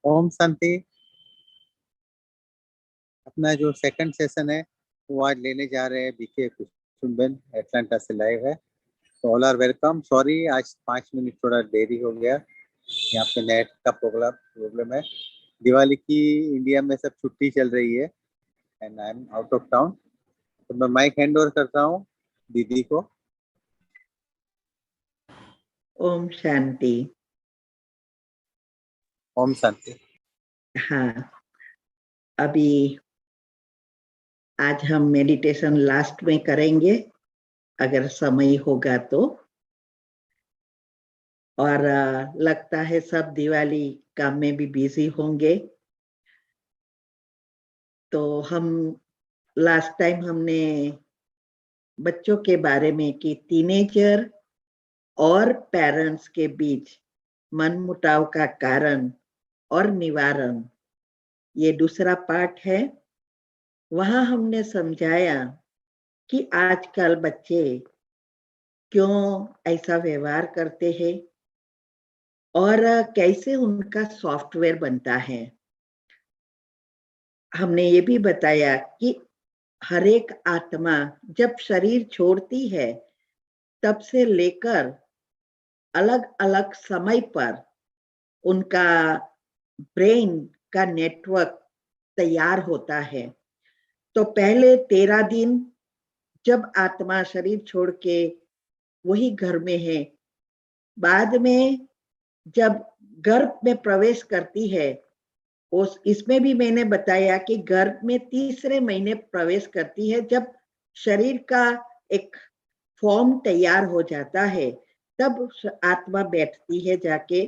ओम शांति। अपना जो second session है वो आज लेने जा रहे हैं बीके कुसुम्बन एटलांटा से लाइव है। तो ऑल आर वेलकम। सॉरी आज 5 मिनट थोड़ा देरी हो गया, यहाँ पे नेट का प्रॉब्लम है। दिवाली की इंडिया में सब छुट्टी चल रही है and I am out of town. तो मैं माइक हैंड ओवर करता हूँ दीदी को। ओम शांति। ओम शांति। हाँ, अभी आज हम मेडिटेशन लास्ट में करेंगे अगर समय होगा तो। और लगता है सब दिवाली काम में भी बिजी होंगे। तो हम लास्ट टाइम हमने बच्चों के बारे में कि टीनेजर और पेरेंट्स के बीच मनमुटाव का कारण और निवारण, ये दूसरा पार्ट है। वहां हमने समझाया कि आजकल बच्चे क्यों ऐसा व्यवहार करते हैं और कैसे उनका सॉफ्टवेयर बनता है। हमने ये भी बताया कि हर एक आत्मा जब शरीर छोड़ती है तब से लेकर अलग अलग समय पर उनका ब्रेन का नेटवर्क तैयार होता है। तो पहले 13 दिन जब आत्मा शरीर छोड़ के वही घर में है, बाद में जब गर्भ में प्रवेश करती है, उस इसमें भी मैंने बताया कि गर्भ में तीसरे महीने प्रवेश करती है। जब शरीर का एक फॉर्म तैयार हो जाता है तब आत्मा बैठती है जाके,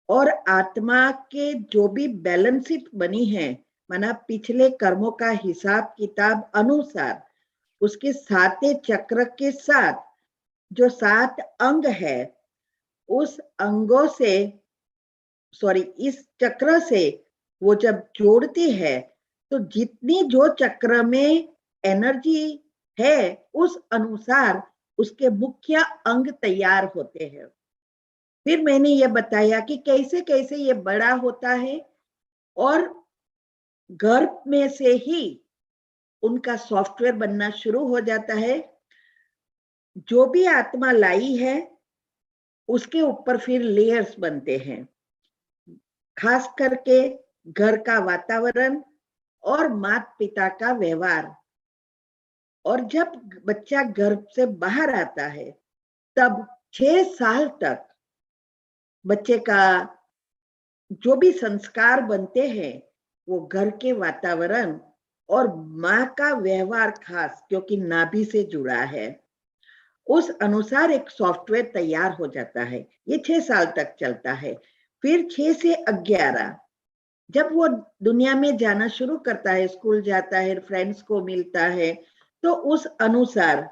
और आत्मा के जो भी बैलेंस शीट बनी है, माना पिछले कर्मों का हिसाब किताब अनुसार उसके 7 चक्र के साथ जो 7 अंग है, उस अंगों से इस चक्र से वो जब जोड़ती है तो जितनी जो चक्र में एनर्जी है उस अनुसार उसके मुख्य अंग तैयार होते हैं। फिर मैंने ये बताया कि कैसे कैसे ये बड़ा होता है और गर्भ में से ही उनका सॉफ्टवेयर बनना शुरू हो जाता है। जो भी आत्मा लाई है उसके ऊपर फिर लेयर्स बनते हैं, खास करके घर का वातावरण और माता पिता का व्यवहार। और जब बच्चा गर्भ से बाहर आता है तब 6 साल तक बच्चे का जो भी संस्कार बनते हैं वो घर के वातावरण और माँ का व्यवहार, खास क्योंकि नाभि से जुड़ा है, उस अनुसार एक सॉफ्टवेयर तैयार हो जाता है। ये 6 साल तक चलता है। फिर 6 से 11 जब वो दुनिया में जाना शुरू करता है, स्कूल जाता है, फ्रेंड्स को मिलता है, तो उस अनुसार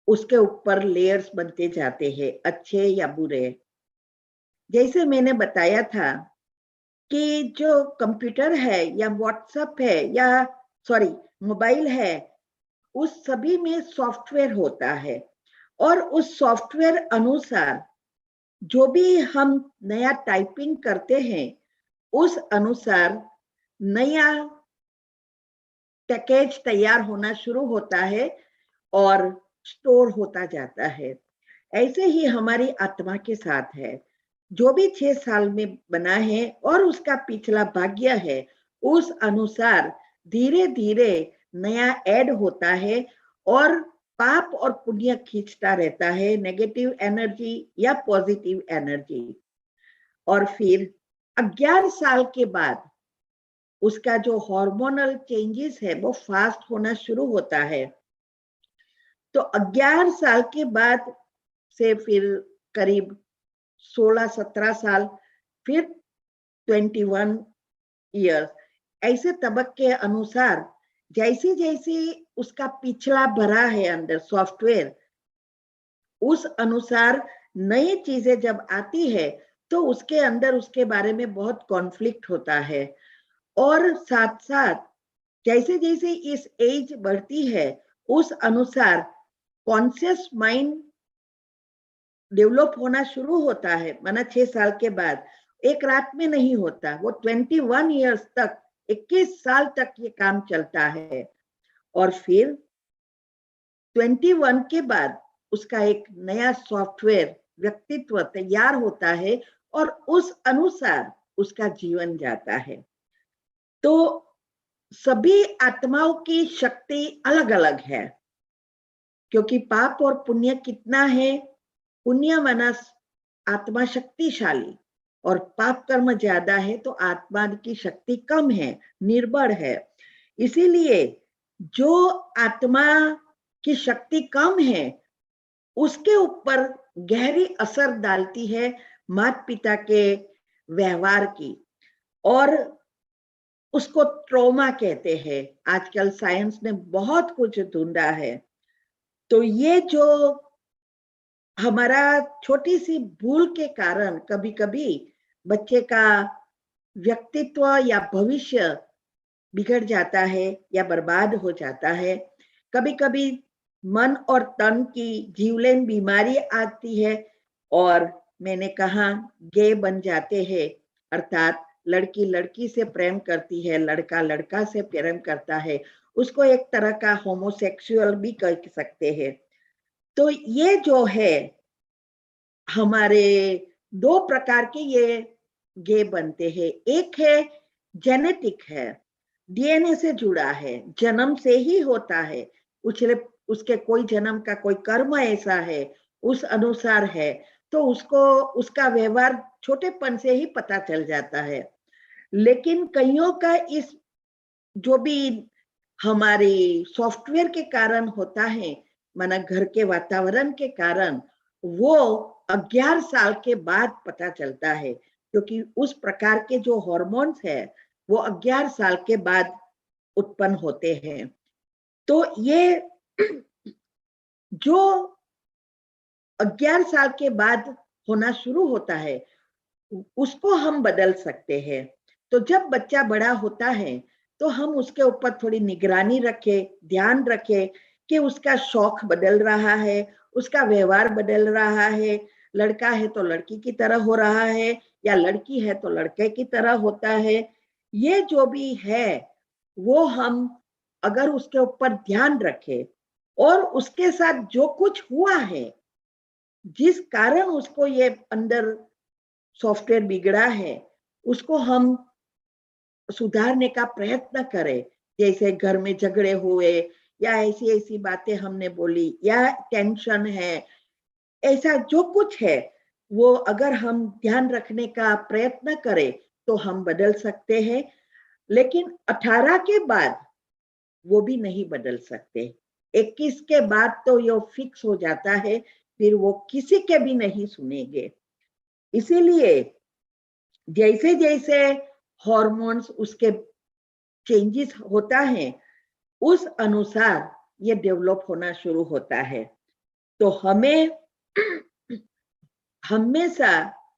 उसके ऊपर लेयर्स बनते जाते हैं, अच्छे या बुरे। जैसे मैंने बताया था कि जो कंप्यूटर है या व्हाट्सएप है या मोबाइल है, उस सभी में सॉफ्टवेयर होता है और उस सॉफ्टवेयर अनुसार जो भी हम नया टाइपिंग करते हैं उस अनुसार नया पैकेज तैयार होना शुरू होता है और स्टोर होता जाता है। ऐसे ही हमारी आत्मा के साथ है। जो भी 6 साल में बना है और उसका पिछला भाग्य है, उस अनुसार धीरे धीरे नया ऐड होता है और पाप और पुण्य खींचता रहता है, नेगेटिव एनर्जी या पॉजिटिव एनर्जी। और फिर 11 साल के बाद उसका जो हार्मोनल चेंजेस है वो फास्ट होना शुरू होता है। तो 11 साल के बाद से फिर करीब 16-17 साल, फिर 21 ईयर्स, ऐसे तबक के अनुसार जैसे जैसे उसका पिछला भरा है अंदर सॉफ्टवेयर, उस अनुसार नई चीजें जब आती है तो उसके अंदर उसके बारे में बहुत कॉन्फ्लिक्ट होता है। और साथ साथ जैसे जैसे इस एज बढ़ती है उस अनुसार कॉन्शियस माइंड डेवलप होना शुरू होता है। माना 6 साल के बाद एक रात में नहीं होता, वो 21 इयर्स तक, 21 साल तक ये काम चलता है। और फिर 21 के बाद उसका एक नया सॉफ्टवेयर व्यक्तित्व तैयार होता है और उस अनुसार उसका जीवन जाता है। तो सभी आत्माओं की शक्ति अलग अलग है, क्योंकि पाप और पुण्य कितना है, पुण्य माना आत्मा शक्तिशाली और पाप कर्म ज्यादा है तो आत्मा की शक्ति कम है, निर्बल है। इसीलिए जो आत्मा की शक्ति कम है उसके ऊपर गहरी असर डालती है माता पिता के व्यवहार की, और उसको ट्रॉमा कहते हैं। आजकल साइंस ने बहुत कुछ ढूंढा है। तो ये जो हमारा छोटी सी भूल के कारण कभी कभी बच्चे का व्यक्तित्व या भविष्य बिगड़ जाता है या बर्बाद हो जाता है। कभी कभी मन और तन की जीवलेन बीमारी आती है और मैंने कहा गे बन जाते हैं, अर्थात लड़की लड़की से प्रेम करती है, लड़का लड़का से प्रेम करता है, उसको एक तरह का होमोसेक्सुअल भी कह सकते हैं। तो ये जो है हमारे दो प्रकार के ये गे बनते हैं। एक है जेनेटिक है, डीएनए से जुड़ा है, जन्म से ही होता है, उसके कोई जन्म का कोई कर्म ऐसा है, उस अनुसार है, तो उसको उसका व्यवहार छोटेपन से ही पता चल जाता है। लेकिन कईयों का इस जो भी हमारी सॉफ्टवेयर के कारण होता है, माना घर के वातावरण के कारण, वो 11 साल के बाद पता चलता है, क्योंकि उस प्रकार के जो हार्मोन्स है वो 11 साल के बाद उत्पन्न होते हैं। तो ये जो 11 साल के बाद होना शुरू होता है उसको हम बदल सकते हैं। तो जब बच्चा बड़ा होता है तो हम उसके ऊपर थोड़ी निगरानी रखें, ध्यान रखें कि उसका शौक बदल रहा है, उसका व्यवहार बदल रहा है, लड़का है तो लड़की की तरह हो रहा है या लड़की है तो लड़के की तरह होता है। ये जो भी है वो हम अगर उसके ऊपर ध्यान रखें और उसके साथ जो कुछ हुआ है, जिस कारण उसको ये अंदर सॉफ्टवेयर बिगड़ा है, उसको हम सुधारने का प्रयत्न करें। जैसे घर में झगड़े हुए या ऐसी ऐसी बातें हमने बोली या टेंशन है, ऐसा जो कुछ है वो अगर हम ध्यान रखने का प्रयत्न करें तो हम बदल सकते हैं। लेकिन 18 के बाद वो भी नहीं बदल सकते। 21 के बाद तो ये फिक्स हो जाता है, फिर वो किसी के भी नहीं सुनेंगे। इसीलिए जैसे जैसे हार्मोन्स उसके चेंजेस होता है उस अनुसार ये डेवलप होना शुरू होता है। तो हमें हमेशा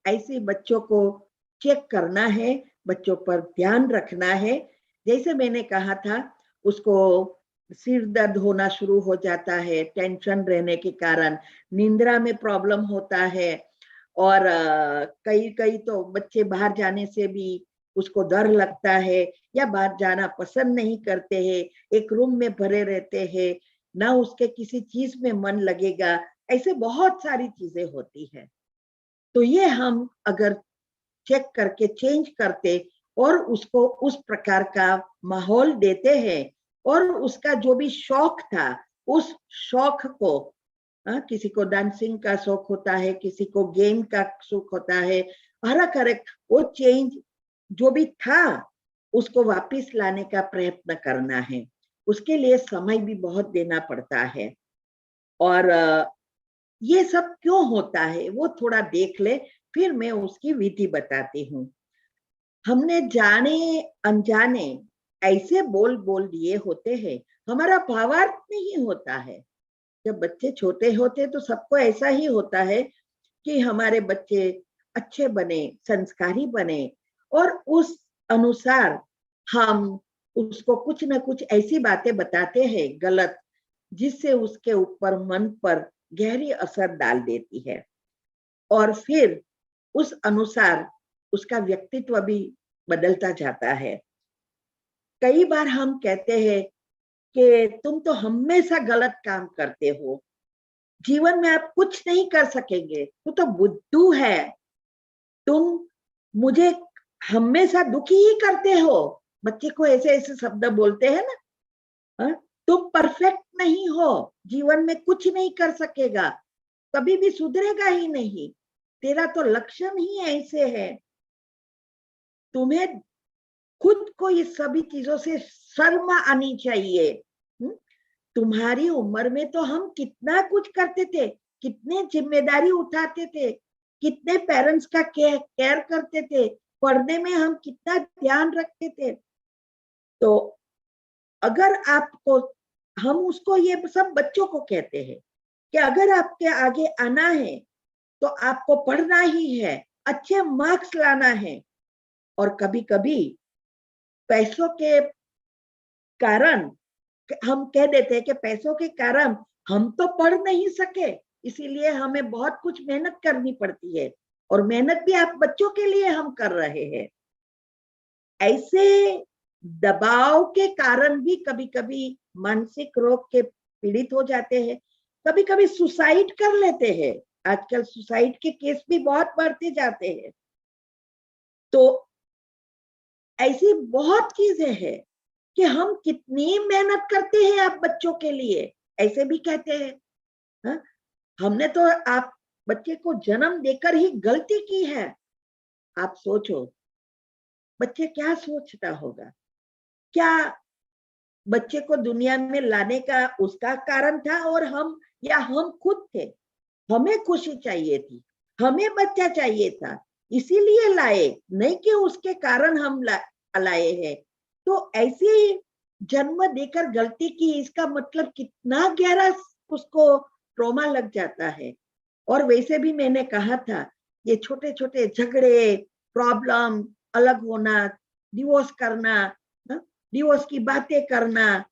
ऐसे बच्चों को चेक करना है, बच्चों पर ध्यान रखना है। जैसे मैंने कहा था उसको सिर दर्द होना शुरू हो जाता है टेंशन रहने के कारण, निंद्रा में प्रॉब्लम होता है, और कई कई तो बच्चे बाहर जाने से भी उसको डर लगता है या बाहर जाना पसंद नहीं करते हैं, एक रूम में भरे रहते हैं, ना उसके किसी चीज में मन लगेगा, ऐसे बहुत सारी चीजें होती है। तो ये हम अगर चेक करके चेंज करते और उसको उस प्रकार का माहौल देते हैं और उसका जो भी शौक था उस शौक को, किसी को डांसिंग का शौक होता है, किसी को गेम का शौक होता है, हर एक वो चेंज जो भी था उसको वापस लाने का प्रयत्न करना है। उसके लिए समय भी बहुत देना पड़ता है। और ये सब क्यों होता है वो थोड़ा देख ले, फिर मैं उसकी विधि बताती हूँ। हमने जाने अनजाने ऐसे बोल बोल दिए होते हैं, हमारा भावार्थ नहीं होता है। जब बच्चे छोटे होते तो सबको ऐसा ही होता है कि हमारे बच्चे अच्छे बने, संस्कारी बने, और उस अनुसार हम उसको कुछ ना कुछ ऐसी बातें बताते हैं गलत, जिससे उसके ऊपर मन पर गहरी असर डाल देती है। और फिर उस अनुसार उसका व्यक्तित्व भी बदलता जाता है। कई बार हम कहते हैं कि तुम तो हमेशा गलत काम करते हो, जीवन में आप कुछ नहीं कर सकेंगे, तू तो बुद्धू है, तुम मुझे हमेशा दुखी ही करते हो। बच्चे को ऐसे ऐसे शब्द बोलते हैं ना, हाँ? तुम परफेक्ट नहीं हो, जीवन में कुछ नहीं कर सकेगा, कभी भी सुधरेगा ही नहीं, तेरा तो लक्षण ही ऐसे है। तुम्हें खुद को ये सभी चीजों से शर्म आनी चाहिए। तुम्हारी उम्र में तो हम कितना कुछ करते थे, कितने जिम्मेदारी उठाते थे, कितने पेरेंट्स का केयर करते थे, पढ़ने में हम कितना ध्यान रखते थे। तो अगर आपको, हम उसको ये सब बच्चों को कहते हैं कि अगर आपके आगे आना है तो आपको पढ़ना ही है, अच्छे मार्क्स लाना है। और कभी कभी पैसों के कारण हम कह देते हैं कि पैसों के कारण हम तो पढ़ नहीं सके, इसीलिए हमें बहुत कुछ मेहनत करनी पड़ती है, और मेहनत भी आप बच्चों के लिए हम कर रहे हैं। ऐसे दबाव के कारण भी कभी कभी मानसिक रोग के पीड़ित हो जाते हैं, कभी कभी सुसाइड कर लेते हैं। आजकल सुसाइड के केस भी बहुत बढ़ते जाते हैं। तो ऐसी बहुत चीजें हैं कि हम कितनी मेहनत करते हैं आप बच्चों के लिए, ऐसे भी कहते हैं। हा? हमने तो आप बच्चे को जन्म देकर ही गलती की है। आप सोचो बच्चे क्या सोचता होगा, क्या बच्चे को दुनिया में लाने का उसका कारण था, और हम या हम खुद थे, हमें खुशी चाहिए थी, हमें बच्चा चाहिए था, इसीलिए लाए, नहीं कि उसके कारण हम लाए हैं। तो ऐसे जन्म देकर गलती की, इसका मतलब कितना गहरा उसको ट्रॉमा लग जाता है। और वैसे भी मैंने कहा था, ये छोटे छोटे झगड़े, प्रॉब्लम, अलग होना, डिवोर्स करना, डिवोर्स की बातें करना,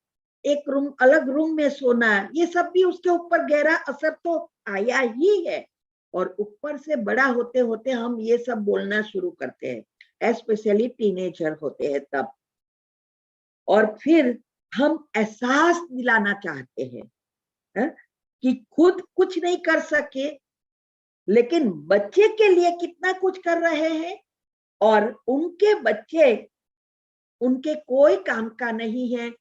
एक रूम अलग रूम में सोना, ये सब भी उसके ऊपर गहरा असर तो आया ही है। और ऊपर से बड़ा होते होते हम ये सब बोलना शुरू करते हैं, स्पेशली टीनेजर होते हैं तब। और फिर हम एहसास दिलाना चाहते हैं, है? कि खुद कुछ नहीं कर सके, लेकिन बच्चे के लिए कितना कुछ कर रहे हैं, और उनके बच्चे उनके कोई काम का नहीं है,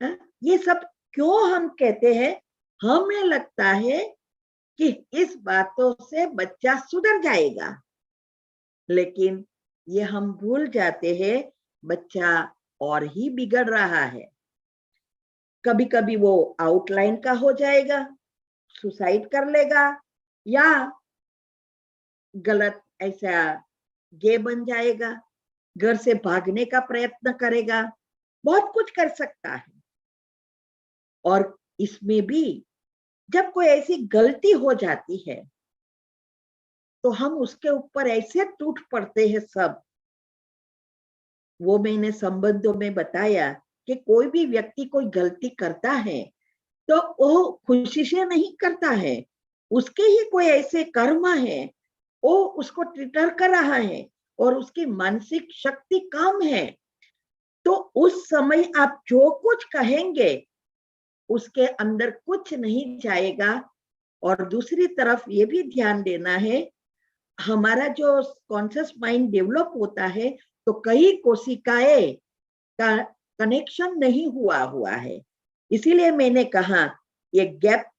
है? ये सब क्यों हम कहते हैं? हमें लगता है कि इस बातों से बच्चा सुधर जाएगा, लेकिन ये हम भूल जाते हैं बच्चा और ही बिगड़ रहा है। कभी कभी वो आउटलाइन का हो जाएगा, सुसाइड कर लेगा, या गलत ऐसा गे बन जाएगा, घर से भागने का प्रयत्न करेगा, बहुत कुछ कर सकता है। और इसमें भी जब कोई ऐसी गलती हो जाती है तो हम उसके ऊपर ऐसे टूट पड़ते हैं सब। वो मैंने संबंधों में बताया कि कोई भी व्यक्ति कोई गलती करता है तो वो खुशी से नहीं करता है, उसके ही कोई ऐसे कर्म है, वो उसको ट्रिगर कर रहा है और उसकी मानसिक शक्ति कम है। तो उस समय आप जो कुछ कहेंगे उसके अंदर कुछ नहीं जाएगा। और दूसरी तरफ ये भी ध्यान देना है, हमारा जो कॉन्शियस माइंड डेवलप होता है तो कई कोशिकाएं का कनेक्शन नहीं हुआ है। इसीलिए मैंने कहा ये गैप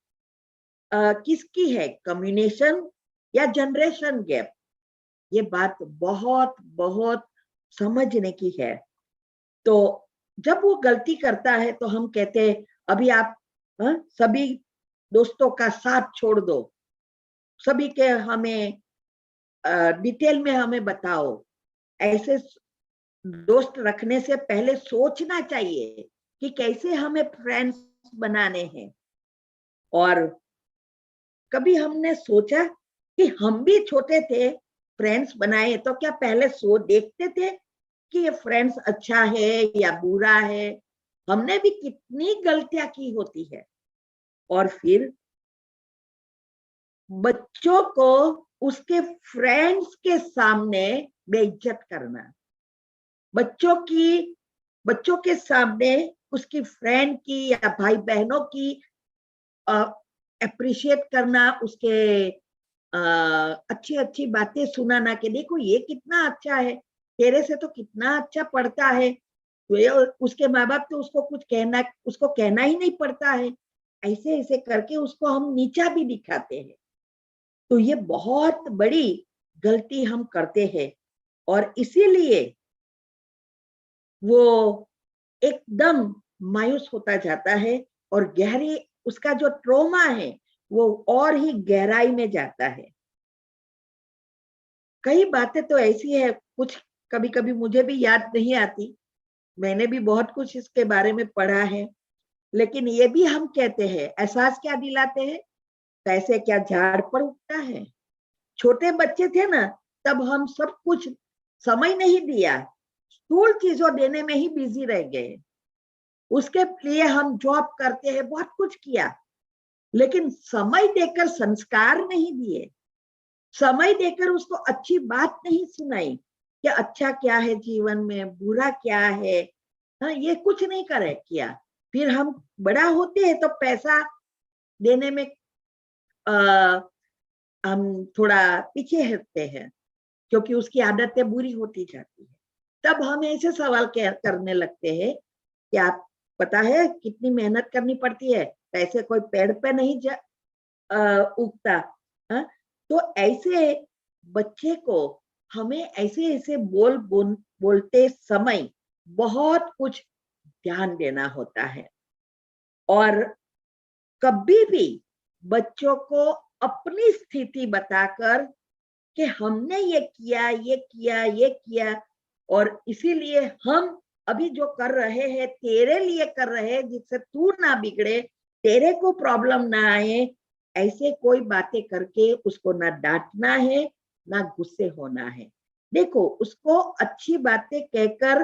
किसकी है, कम्युनिकेशन या जनरेशन गैप। ये बात बहुत बहुत समझने की है। तो जब वो गलती करता है तो हम कहते हैं अभी आप सभी दोस्तों का साथ छोड़ दो, सभी के हमें डिटेल में हमें बताओ। ऐसे दोस्त रखने से पहले सोचना चाहिए कि कैसे हमें फ्रेंड्स बनाने हैं। और कभी हमने सोचा कि हम भी छोटे थे, फ्रेंड्स बनाए तो क्या पहले देखते थे कि ये फ्रेंड्स अच्छा है या बुरा है? हमने भी कितनी गलतियां की होती है। और फिर बच्चों को उसके फ्रेंड्स के सामने बेइज्जत करना, बच्चों के सामने उसकी फ्रेंड की या भाई बहनों की अप्रिशिएट करना, उसके अच्छी अच्छी बातें सुनाना कि देखो ये कितना अच्छा है, तेरे से तो कितना अच्छा पढ़ता है, तो ये उसके माँ बाप तो उसको कहना ही नहीं पड़ता है, ऐसे ऐसे करके उसको हम नीचा भी दिखाते हैं। तो ये बहुत बड़ी गलती हम करते हैं और इसीलिए वो एकदम मायूस होता जाता है और गहरी उसका जो ट्रॉमा है वो और ही गहराई में जाता है। कई बातें तो ऐसी है, कुछ कभी कभी मुझे भी याद नहीं आती, मैंने भी बहुत कुछ इसके बारे में पढ़ा है, लेकिन ये भी हम कहते हैं, एहसास क्या दिलाते हैं, पैसे क्या झाड़ पर उगता है। छोटे बच्चे थे ना, तब हम सब कुछ समय नहीं दिया, स्थूल चीजों देने में ही बिजी रह गए, उसके लिए हम जॉब करते हैं, बहुत कुछ किया, लेकिन समय देकर संस्कार नहीं दिए, समय देकर उसको अच्छी बात नहीं सुनाई कि अच्छा क्या है जीवन में, बुरा क्या है, हाँ ये कुछ नहीं करे किया। फिर हम बड़ा होते हैं तो पैसा देने में हम थोड़ा पीछे हटते हैं क्योंकि उसकी आदतें बुरी होती जाती है। तब हम ऐसे सवाल करने लगते हैं कि आप पता है कितनी मेहनत करनी पड़ती है, पैसे कोई पेड़ पे नहीं उगता। हाँ? तो ऐसे बच्चे को हमें ऐसे ऐसे बोलते समय बहुत कुछ ध्यान देना होता है और कभी भी बच्चों को अपनी स्थिति बताकर कि हमने ये किया ये किया ये किया और इसीलिए हम अभी जो कर रहे हैं तेरे लिए कर रहे हैं, जिससे तू ना बिगड़े, तेरे को प्रॉब्लम ना आए, ऐसे कोई बातें करके उसको ना डांटना है ना गुस्से होना है। देखो उसको अच्छी बातें कहकर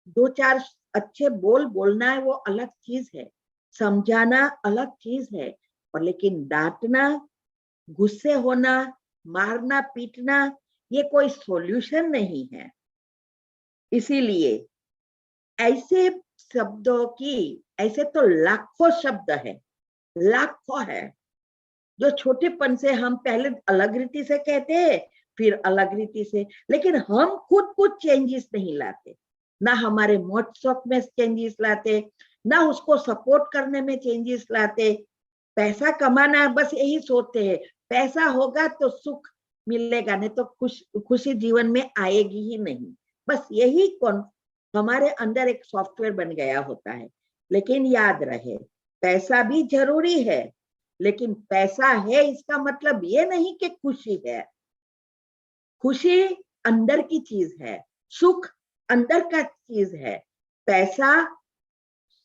दो चार अच्छे बोलना है, वो अलग चीज है, समझाना अलग चीज है, और लेकिन डांटना, गुस्से होना, मारना पीटना ये कोई सॉल्यूशन नहीं है। इसीलिए ऐसे शब्दों की, ऐसे तो लाखों शब्द है, लाखों है, जो छोटेपन से हम पहले अलग रीति से कहते हैं, फिर अलग रीति से, लेकिन हम खुद कुछ चेंजेस नहीं लाते, ना हमारे मोटसॉक में चेंजेस लाते, ना उसको सपोर्ट करने में चेंजेस लाते। पैसा कमाना बस यही सोचते हैं, पैसा होगा तो सुख मिलेगा, नहीं तो खुशी जीवन में आएगी ही नहीं। बस यही हमारे अंदर एक सॉफ्टवेयर बन गया होता है। लेकिन याद रहे, पैसा भी जरूरी है, लेकिन पैसा है इसका मतलब ये नहीं कि खुशी है। खुशी अंदर की चीज है, सुख अंदर का चीज है। पैसा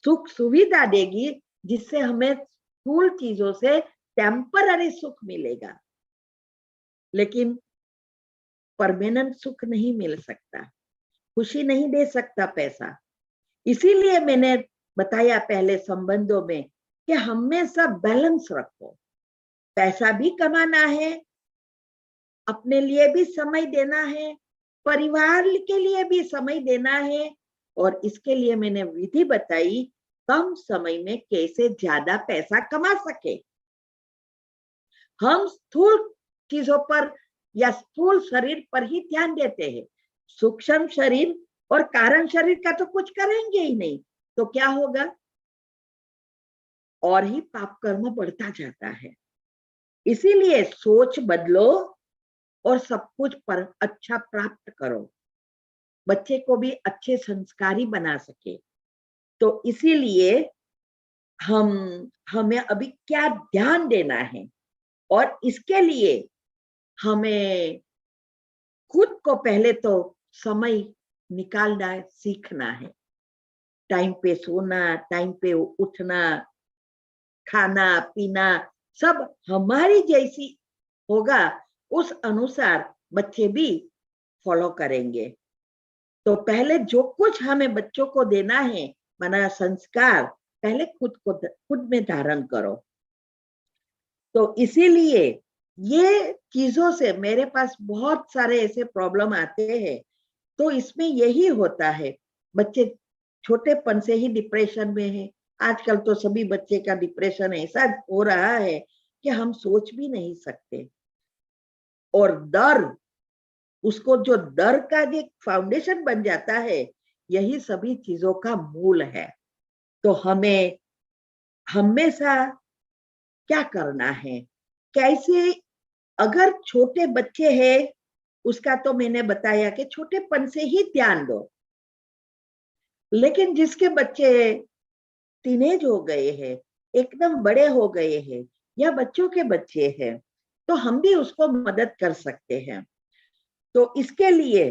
सुख सुविधा देगी जिससे हमें स्थूल चीजों से टेम्पररी सुख मिलेगा, लेकिन परमानेंट सुख नहीं मिल सकता, खुशी नहीं दे सकता पैसा। इसीलिए मैंने बताया पहले संबंधों में कि हमेशा बैलेंस रखो, पैसा भी कमाना है, अपने लिए भी समय देना है, परिवार के लिए भी समय देना है, और इसके लिए मैंने विधि बताई कम समय में कैसे ज्यादा पैसा कमा सके। हम स्थूल चीजों पर या स्थूल शरीर पर ही ध्यान देते हैं, सूक्ष्म शरीर और कारण शरीर का तो कुछ करेंगे ही नहीं, तो क्या होगा, और ही पाप कर्म बढ़ता जाता है। इसीलिए सोच बदलो और सब कुछ पर अच्छा प्राप्त करो, बच्चे को भी अच्छे संस्कारी बना सके। तो इसीलिए हमें अभी क्या ध्यान देना है, और इसके लिए हमें खुद को पहले तो समय निकालना सीखना है, टाइम पे सोना, टाइम पे उठना, खाना पीना सब हमारी जैसी होगा, उस अनुसार बच्चे भी फॉलो करेंगे। तो पहले जो कुछ हमें बच्चों को देना है, माना संस्कार, पहले खुद में धारण करो। तो इसीलिए ये चीजों से मेरे पास बहुत सारे ऐसे प्रॉब्लम आते हैं। तो इसमें यही होता है, बच्चे छोटेपन से ही डिप्रेशन में है। आजकल तो सभी बच्चे का डिप्रेशन ऐसा हो रहा है कि हम सोच भी नहीं सकते। और डर, उसको जो डर का जो फाउंडेशन बन जाता है, यही सभी चीजों का मूल है। तो हमें हमेशा क्या करना है, कैसे, अगर छोटे बच्चे हैं उसका तो मैंने बताया कि छोटेपन से ही ध्यान दो। लेकिन जिसके बच्चे टीनेज हो गए हैं, एकदम बड़े हो गए हैं, या बच्चों के बच्चे हैं, तो हम भी उसको मदद कर सकते हैं। तो इसके लिए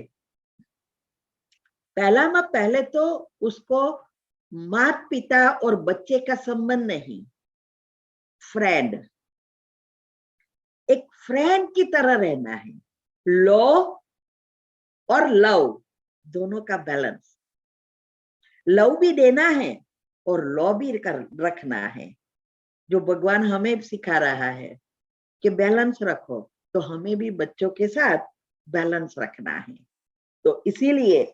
पहले तो उसको माता पिता और बच्चे का संबंध नहीं, फ्रेंड, एक फ्रेंड की तरह रहना है। लॉ और लव दोनों का बैलेंस, लव भी देना है और लॉ भी रखना है, जो भगवान हमें सिखा रहा है कि बैलेंस रखो। तो हमें भी बच्चों के साथ बैलेंस रखना है। तो इसीलिए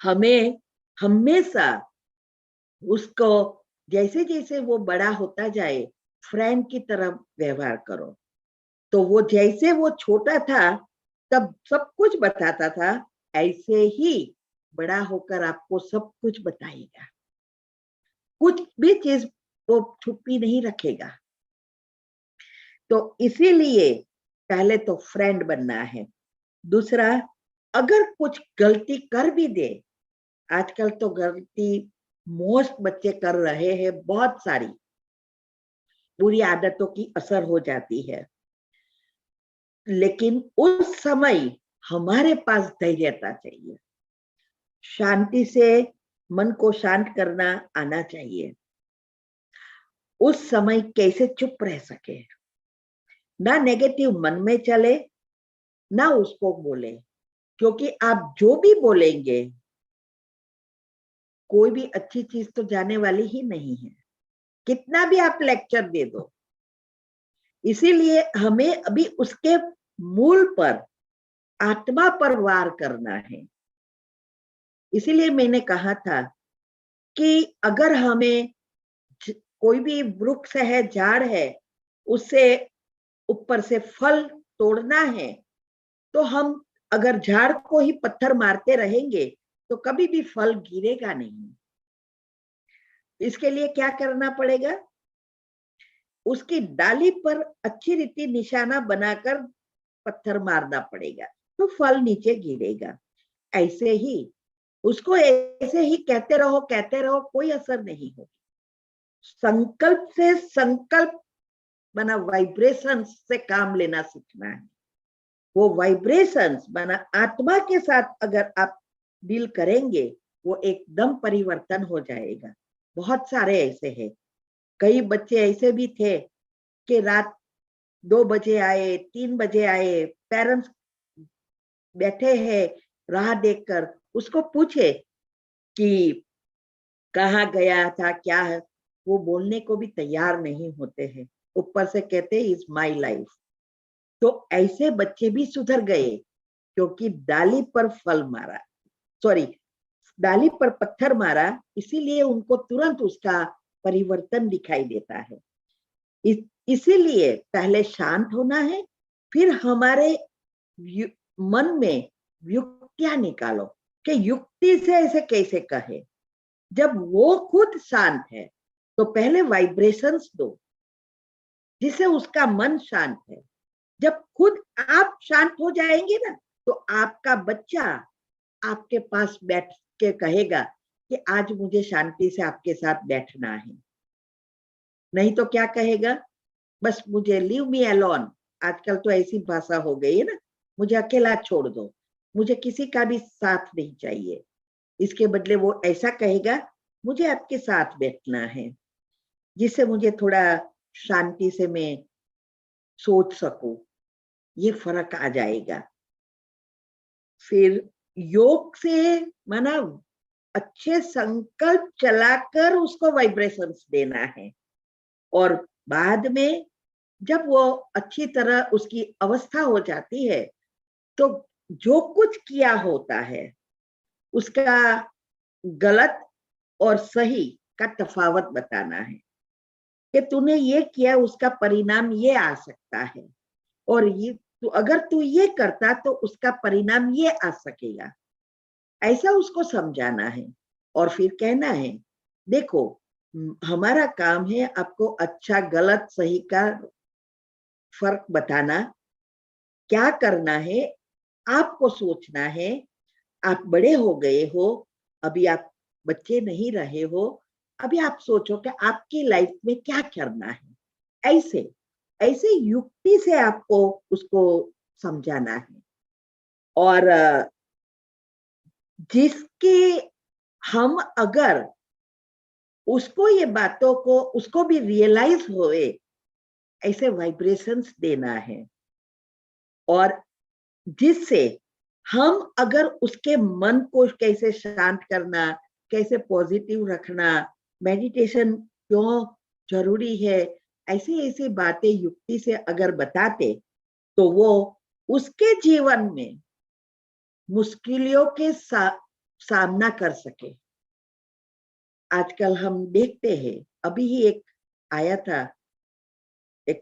हमें हमेशा उसको, जैसे जैसे वो बड़ा होता जाए, फ्रेंड की तरह व्यवहार करो। तो वो जैसे वो छोटा था तब सब कुछ बताता था, ऐसे ही बड़ा होकर आपको सब कुछ बताएगा, कुछ भी चीज वो छुपी नहीं रखेगा। तो इसीलिए पहले तो फ्रेंड बनना है। दूसरा, अगर कुछ गलती कर भी दे, आजकल तो गलती मोस्ट बच्चे कर रहे हैं, बहुत सारी बुरी आदतों की असर हो जाती है, लेकिन उस समय हमारे पास धैर्यता चाहिए, शांति से मन को शांत करना आना चाहिए। उस समय कैसे चुप रह सके, ना नेगेटिव मन में चले, ना उसको बोले, क्योंकि आप जो भी बोलेंगे, कोई भी अच्छी चीज तो जाने वाली ही नहीं है, कितना भी आप लेक्चर दे दो। इसीलिए हमें अभी उसके मूल पर, आत्मा पर वार करना है। इसीलिए मैंने कहा था कि अगर हमें कोई भी वृक्ष है, झाड़ है, उससे ऊपर से फल तोड़ना है, तो हम अगर झाड़ को ही पत्थर मारते रहेंगे तो कभी भी फल गिरेगा नहीं। इसके लिए क्या करना पड़ेगा, उसकी डाली पर अच्छी रीति निशाना बनाकर पत्थर मारना पड़ेगा, तो फल नीचे गिरेगा। ऐसे ही उसको ऐसे ही कहते रहो, कोई असर नहीं होगा। संकल्प से संकल्प बना वाइब्रेशंस से काम लेना सीखना है। वो वाइब्रेशंस बना आत्मा के साथ अगर आप डील करेंगे, वो एकदम परिवर्तन हो जाएगा। बहुत सारे ऐसे हैं, कई बच्चे ऐसे भी थे कि रात 2 बजे आए, 3 बजे आए, पेरेंट्स बैठे हैं राह देखकर, उसको पूछे कि कहाँ गया था, क्या है, वो बोलने को भी तैयार नहीं होते हैं, ऊपर से कहते इज माई लाइफ। तो ऐसे बच्चे भी सुधर गए, क्योंकि डाली पर फल मारा, सॉरी, डाली पर पत्थर मारा, इसीलिए उनको तुरंत उसका परिवर्तन दिखाई देता है। इसीलिए पहले शांत होना है, फिर हमारे मन में युक्तियां निकालो कि युक्ति से ऐसे कैसे कहे। जब वो खुद शांत है तो पहले वाइब्रेशंस दो जिससे उसका मन शांत है। जब खुद आप शांत हो जाएंगे ना, तो आपका बच्चा आपके पास बैठ के कहेगा कि आज मुझे शांति से आपके साथ बैठना है। नहीं तो क्या कहेगा, बस मुझे लीव मी अलोन, आजकल तो ऐसी भाषा हो गई है ना, मुझे अकेला छोड़ दो, मुझे किसी का भी साथ नहीं चाहिए। इसके बदले वो ऐसा कहेगा, मुझे आपके साथ बैठना है, जिससे मुझे थोड़ा शांति से मैं सोच सकूं। ये फर्क आ जाएगा। फिर योग से माना अच्छे संकल्प चलाकर उसको वाइब्रेशंस देना है। और बाद में जब वो अच्छी तरह उसकी अवस्था हो जाती है तो जो कुछ किया होता है उसका गलत और सही का तफावत बताना है कि तूने ये किया, उसका परिणाम ये आ सकता है, और ये तो अगर तू ये करता तो उसका परिणाम ये आ सकेगा। ऐसा उसको समझाना है और फिर कहना है, देखो हमारा काम है आपको अच्छा गलत सही का फर्क बताना, क्या करना है आपको सोचना है। आप बड़े हो गए हो, अभी आप बच्चे नहीं रहे हो, अभी आप सोचो कि आपकी लाइफ में क्या करना है। ऐसे ऐसे युक्ति से आपको उसको समझाना है। और जिसके हम अगर उसको ये बातों को उसको भी रियलाइज होए, ऐसे वाइब्रेशंस देना है। और जिससे हम अगर उसके मन को कैसे शांत करना, कैसे पॉजिटिव रखना, मेडिटेशन क्यों जरूरी है, ऐसी ऐसी बातें युक्ति से अगर बताते तो वो उसके जीवन में मुश्किलों के सामना कर सके। आजकल हम देखते हैं, अभी ही एक आया था, एक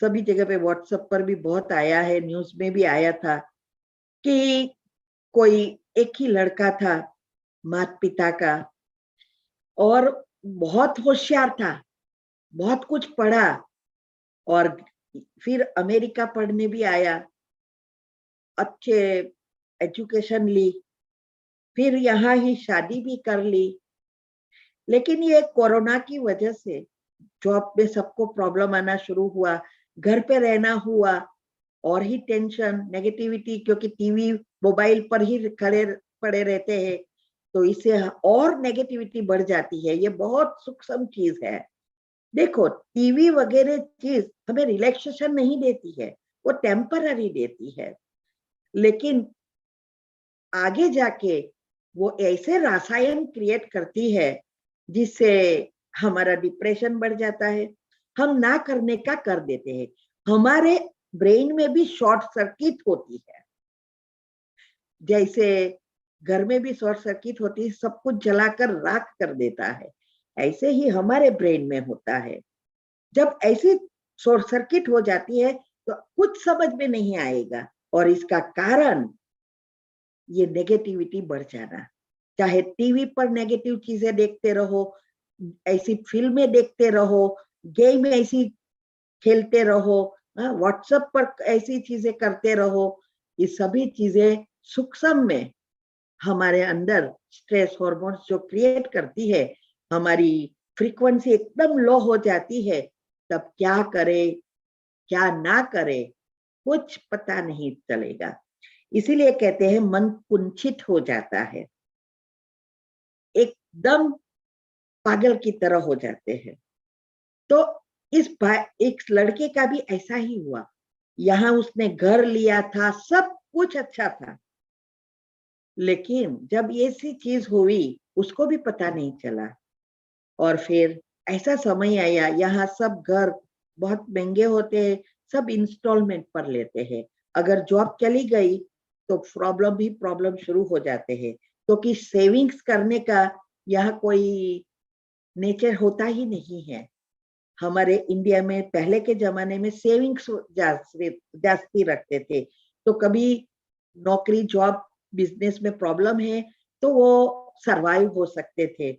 सभी जगह पे व्हाट्सएप पर भी बहुत आया है, न्यूज में भी आया था कि कोई एक ही लड़का था माता पिता का, और बहुत होशियार था, बहुत कुछ पढ़ा, और फिर अमेरिका पढ़ने भी आया, अच्छे एजुकेशन ली, फिर यहाँ ही शादी भी कर ली। लेकिन ये कोरोना की वजह से जॉब में सबको प्रॉब्लम आना शुरू हुआ, घर पे रहना हुआ, और ही टेंशन नेगेटिविटी, क्योंकि टीवी मोबाइल पर ही खड़े पड़े रहते हैं, तो इससे और नेगेटिविटी बढ़ जाती है। ये बहुत सूक्ष्म चीज है। देखो टीवी वगैरह चीज हमें रिलैक्सेशन नहीं देती है, वो टेम्पररी देती है, लेकिन आगे जाके वो ऐसे रसायन क्रिएट करती है जिससे हमारा डिप्रेशन बढ़ जाता है। हम ना करने का कर देते हैं, हमारे ब्रेन में भी शॉर्ट सर्किट होती है। जैसे घर में भी शॉर्ट सर्किट होती है, सब कुछ जलाकर राख कर देता है, ऐसे ही हमारे ब्रेन में होता है। जब ऐसी शॉर्ट सर्किट हो जाती है तो कुछ समझ में नहीं आएगा, और इसका कारण ये नेगेटिविटी बढ़ जाना। चाहे टीवी पर नेगेटिव चीजें देखते रहो, ऐसी फिल्में देखते रहो, गेम ऐसी खेलते रहो, व्हाट्सएप पर ऐसी चीजें करते रहो, ये सभी चीजें सूक्ष्म में हमारे अंदर स्ट्रेस हार्मोन्स जो क्रिएट करती है, हमारी फ्रीक्वेंसी एकदम लो हो जाती है। तब क्या करे क्या ना करे कुछ पता नहीं चलेगा। इसीलिए कहते हैं मन कुंठित हो जाता है, एकदम पागल की तरह हो जाते हैं। तो एक लड़के का भी ऐसा ही हुआ। यहाँ उसने घर लिया था, सब कुछ अच्छा था, लेकिन जब ये सी चीज हुई उसको भी पता नहीं चला। और फिर ऐसा समय आया, यहाँ सब घर बहुत महंगे होते हैं, सब इंस्टॉलमेंट पर लेते हैं। अगर जॉब चली गई तो प्रॉब्लम शुरू हो जाते हैं, क्योंकि सेविंग्स करने का यहाँ कोई नेचर होता ही नहीं है। हमारे इंडिया में पहले के जमाने में सेविंग्स जास्ती रखते थे, तो कभी नौकरी जॉब बिजनेस में प्रॉब्लम है तो वो सरवाइव हो सकते थे,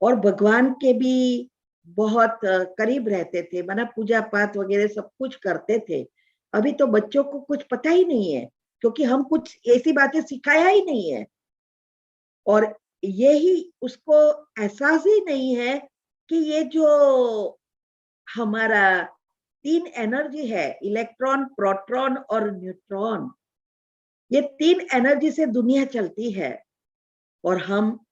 और भगवान के भी बहुत करीब रहते थे, माना पूजा पाठ वगैरह सब कुछ करते थे। अभी तो बच्चों को कुछ पता ही नहीं है, क्योंकि हम कुछ ऐसी बातें सिखाया ही नहीं है, और यही उसको एहसास ही नहीं है कि ये जो हमारा तीन एनर्जी है, इलेक्ट्रॉन प्रोटॉन और न्यूट्रॉन, ये तीन एनर्जी से दुनिया चलती है, और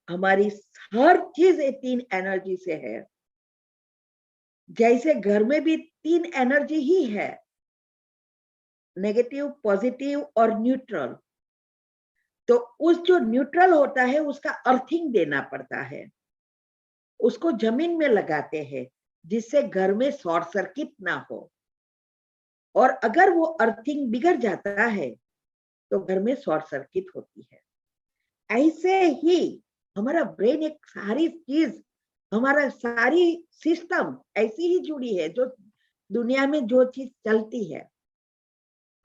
हमारी हर चीज ये तीन एनर्जी से है। जैसे घर में भी तीन एनर्जी ही है, नेगेटिव पॉजिटिव और न्यूट्रल। तो उस जो न्यूट्रल होता है उसका अर्थिंग देना पड़ता है, उसको जमीन में लगाते हैं, जिससे घर में शॉर्ट सर्किट ना हो। और अगर वो अर्थिंग बिगड़ जाता है तो घर में शॉर्ट सर्किट होती है। ऐसे ही हमारा ब्रेन, एक सारी चीज, हमारा सारी सिस्टम ऐसी ही जुड़ी है, जो दुनिया में जो चीज चलती है,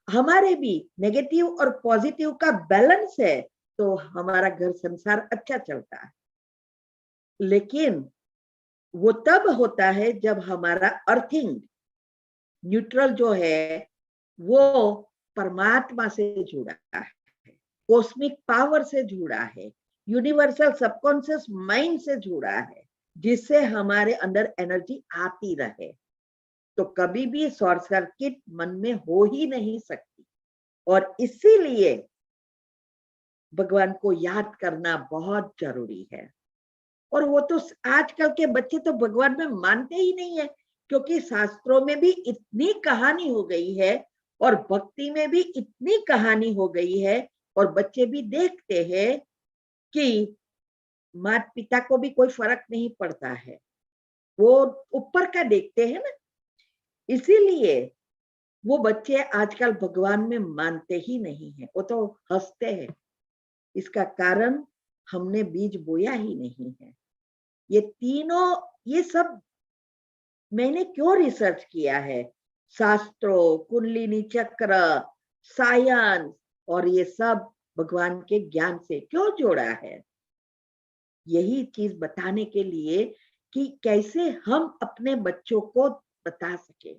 हमारे भी नेगेटिव और पॉजिटिव का बैलेंस है तो हमारा घर संसार अच्छा चलता है। लेकिन वो तब होता है जब हमारा अर्थिंग न्यूट्रल जो है वो परमात्मा से जुड़ा है, कॉस्मिक पावर से जुड़ा है, यूनिवर्सल सबकॉन्शियस माइंड से जुड़ा है, जिससे हमारे अंदर एनर्जी आती रहे। तो कभी भी शॉर्ट सर्किट मन में हो ही नहीं सकती। और इसीलिए भगवान को याद करना बहुत जरूरी है। और वो तो आजकल के बच्चे तो भगवान में मानते ही नहीं है, क्योंकि शास्त्रों में भी इतनी कहानी हो गई है और भक्ति में भी इतनी कहानी हो गई है, और बच्चे भी देखते हैं कि माता पिता को भी कोई फर्क नहीं पड़ता है, वो ऊपर का देखते हैं ना। इसीलिए वो बच्चे आजकल भगवान में मानते ही नहीं है, वो तो हंसते हैं। इसका कारण हमने बीज बोया ही नहीं है। ये तीनों, ये सब मैंने क्यों रिसर्च किया है, शास्त्रों, कुंडलिनी चक्र, साइंस, और ये सब भगवान के ज्ञान से क्यों जोड़ा है, यही चीज बताने के लिए कि कैसे हम अपने बच्चों को बता सके।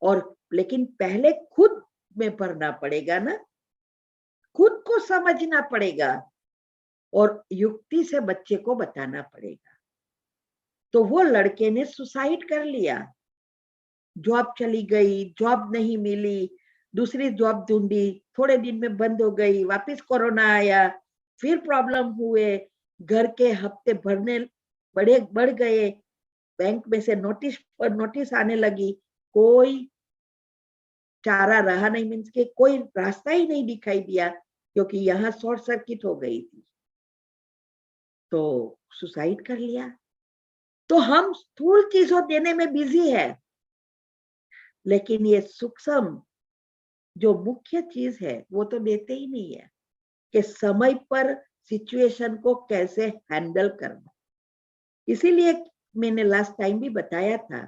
और लेकिन पहले खुद में पढ़ना पड़ेगा ना, खुद को समझना पड़ेगा और युक्ति से बच्चे को बताना पड़ेगा। तो वो लड़के ने सुसाइड कर लिया, जॉब चली गई, जॉब नहीं मिली, दूसरी जॉब ढूंढी, थोड़े दिन में बंद हो गई, वापस कोरोना आया, फिर प्रॉब्लम हुए, घर के हफ्ते भरने बढ़ गए, बैंक में से नोटिस पर नोटिस आने लगी, कोई चारा रहा नहीं, मीन्स के कोई रास्ता ही नहीं दिखाई दिया, क्योंकि यहाँ शॉर्ट सर्किट हो गई थी, तो सुसाइड कर लिया। तो हम स्थूल चीजों देने में बिजी है, लेकिन ये सूक्ष्म जो मुख्य चीज है वो तो देते ही नहीं है, कि समय पर सिचुएशन को कैसे हैंडल करना। इसीलिए मैंने लास्ट टाइम भी बताया था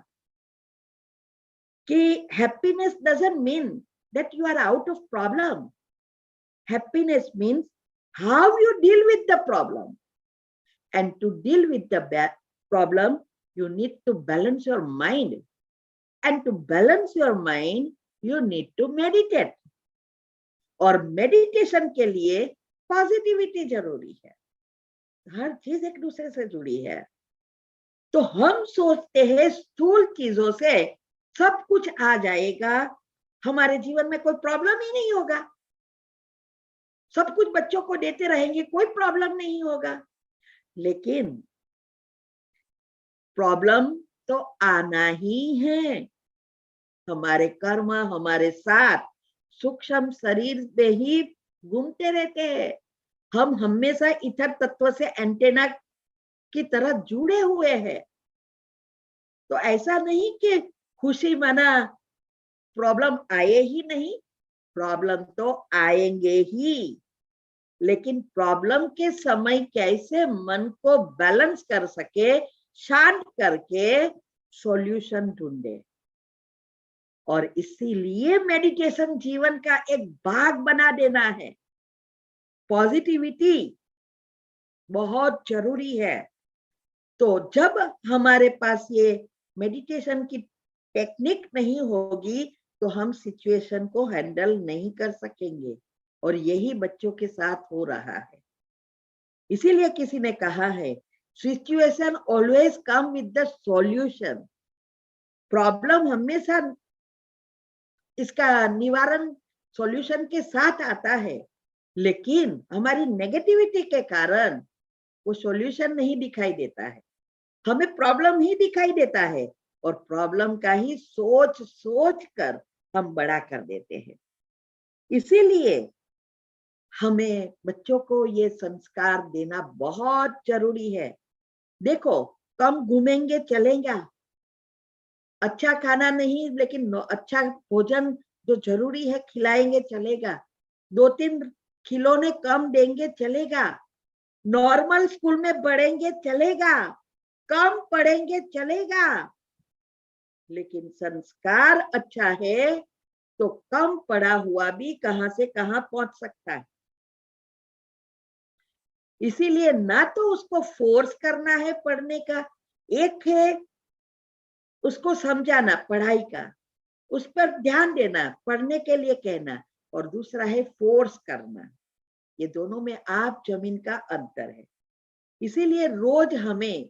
कि happiness doesn't mean that you are out of problem. Happiness means how you deal with the problem, and to deal with the problem you need to balance your mind, and to balance your mind you need to meditate, और meditation के लिए positivity जरूरी है। हर चीज एक दूसरे से जुड़ी है। तो हम सोचते हैं स्थूल चीजों से सब कुछ आ जाएगा, हमारे जीवन में कोई प्रॉब्लम ही नहीं होगा, सब कुछ बच्चों को देते रहेंगे, कोई प्रॉब्लम नहीं होगा। लेकिन प्रॉब्लम तो आना ही है। हमारे कर्म हमारे साथ सूक्ष्म शरीर में ही घूमते रहते हैं। हम हमेशा इथर तत्व से एंटेना की तरह जुड़े हुए हैं। तो ऐसा नहीं कि खुशी मना प्रॉब्लम आए ही नहीं, प्रॉब्लम तो आएंगे ही, लेकिन प्रॉब्लम के समय कैसे मन को बैलेंस कर सके, शांत करके सॉल्यूशन ढूंढे। और इसीलिए मेडिटेशन जीवन का एक भाग बना देना है। पॉजिटिविटी बहुत जरूरी है। तो जब हमारे पास ये मेडिटेशन की टेक्निक नहीं होगी तो हम सिचुएशन को हैंडल नहीं कर सकेंगे, और यही बच्चों के साथ हो रहा है। इसीलिए किसी ने कहा है, situation always come with the solution. Problem हमेशा इसका निवारण सॉल्यूशन के साथ आता है, लेकिन हमारी नेगेटिविटी के कारण वो सॉल्यूशन नहीं दिखाई देता है, हमें प्रॉब्लम ही दिखाई देता है, और प्रॉब्लम का ही सोच सोच कर हम बड़ा कर देते हैं। इसीलिए हमें बच्चों को ये संस्कार देना बहुत जरूरी है। देखो, कम घूमेंगे चलेगा, अच्छा खाना नहीं, लेकिन अच्छा भोजन जो जरूरी है खिलाएंगे चलेगा, 2-3 खिलौने कम देंगे चलेगा, नॉर्मल स्कूल में पढ़ेंगे चलेगा, कम पढ़ेंगे चलेगा, लेकिन संस्कार अच्छा है तो कम पढ़ा हुआ भी कहां से कहां पहुंच सकता है। इसीलिए ना तो उसको फोर्स करना है पढ़ने का, एक है उसको समझाना पढ़ाई का, उस पर ध्यान देना, पढ़ने के लिए कहना, और दूसरा है फोर्स करना। ये दोनों में आप जमीन का अंतर है। इसीलिए रोज हमें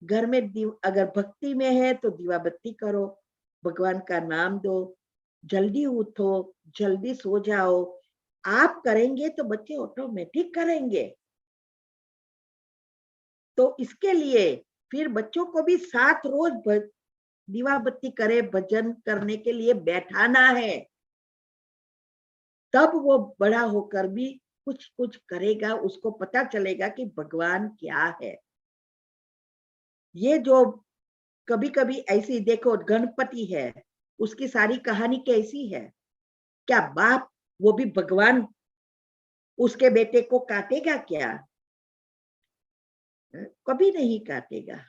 घर में अगर भक्ति में है तो दीवा बत्ती करो, भगवान का नाम दो, जल्दी उठो, जल्दी सो जाओ। आप करेंगे तो बच्चे ऑटोमेटिक करेंगे। तो इसके लिए फिर बच्चों को भी साथ रोज दीवा बत्ती करे, भजन करने के लिए बैठाना है, तब वो बड़ा होकर भी कुछ कुछ करेगा, उसको पता चलेगा कि भगवान क्या है। ये जो कभी कभी ऐसी देखो, गणपति है, उसकी सारी कहानी कैसी है? क्या बाप वो भी भगवान उसके बेटे को काटेगा क्या? कभी नहीं काटेगा।